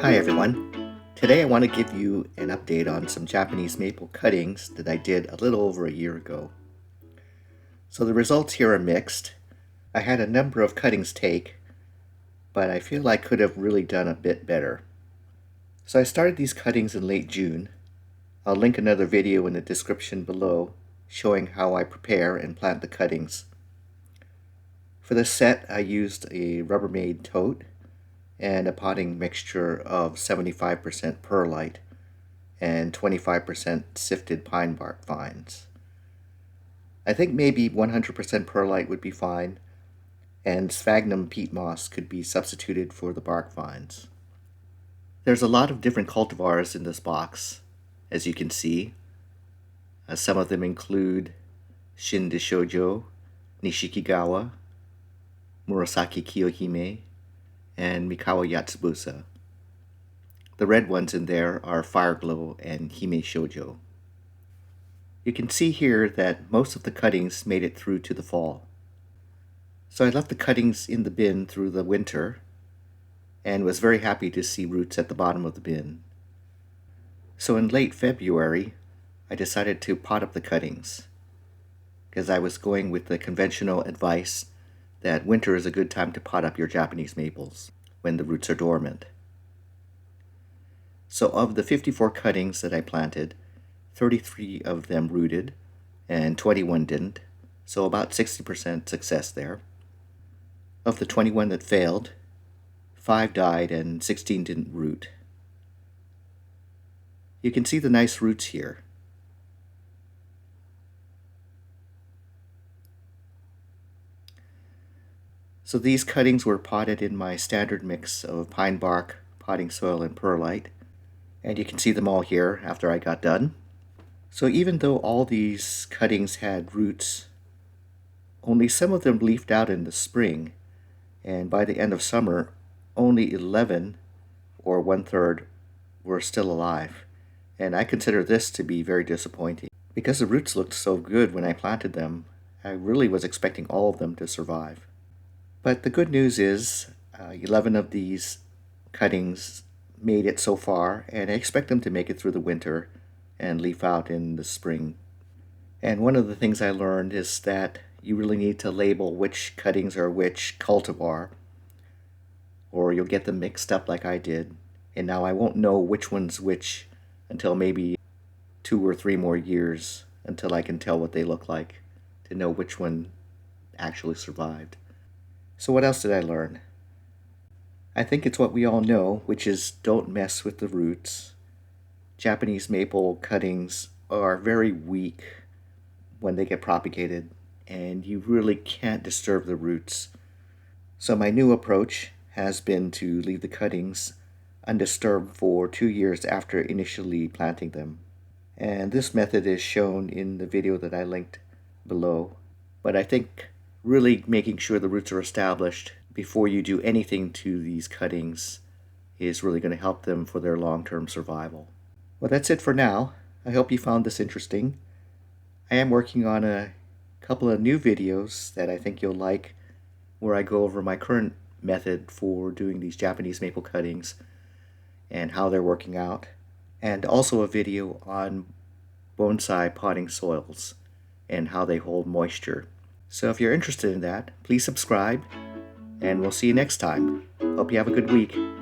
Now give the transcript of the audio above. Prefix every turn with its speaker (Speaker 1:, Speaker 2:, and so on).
Speaker 1: Hi everyone. Today I want to give you an update on some Japanese maple cuttings that I did a little over a year ago. So the results here are mixed. I had a number of cuttings take, but I feel I could have really done a bit better. So I started these cuttings in late June. I'll link another video in the description below showing how I prepare and plant the cuttings. For this set I used a Rubbermaid tote and a potting mixture of 75% perlite and 25% sifted pine bark fines. I think maybe 100% perlite would be fine, and sphagnum peat moss could be substituted for the bark fines. There's a lot of different cultivars in this box, as you can see. Some of them include Shin deshojo, Nishikigawa, Murasaki kiyohime, and Mikawa yatsubusa. The red ones in there are Fireglow and Hime shojo. You can see here that most of the cuttings made it through to the fall. So I left the cuttings in the bin through the winter and was very happy to see roots at the bottom of the bin. So in late February, I decided to pot up the cuttings because I was going with the conventional advice that winter is a good time to pot up your Japanese maples when the roots are dormant. So of the 54 cuttings that I planted, 33 of them rooted and 21 didn't, so about 60% success there. Of the 21 that failed, 5 died and 16 didn't root. You can see the nice roots here. So these cuttings were potted in my standard mix of pine bark, potting soil, and perlite. And you can see them all here after I got done. So even though all these cuttings had roots, only some of them leafed out in the spring. And by the end of summer, only 11, or 1/3, were still alive. And I consider this to be very disappointing. Because the roots looked so good when I planted them, I really was expecting all of them to survive. But the good news is 11 of these cuttings made it so far, and I expect them to make it through the winter and leaf out in the spring. And one of the things I learned is that you really need to label which cuttings are which cultivar, or you'll get them mixed up like I did. And now I won't know which one's which until maybe 2 or 3 more years until I can tell what they look like to know which one actually survived. So what else did I learn? I think it's what we all know, which is don't mess with the roots. Japanese maple cuttings are very weak when they get propagated, and you really can't disturb the roots. So my new approach has been to leave the cuttings undisturbed for 2 years after initially planting them. And this method is shown in the video that I linked below. But I think really making sure the roots are established before you do anything to these cuttings is really going to help them for their long-term survival. Well, that's it for now. I hope you found this interesting. I am working on a couple of new videos that I think you'll like, where I go over my current method for doing these Japanese maple cuttings and how they're working out, and also a video on bonsai potting soils and how they hold moisture. So if you're interested in that, please subscribe, and we'll see you next time. Hope you have a good week.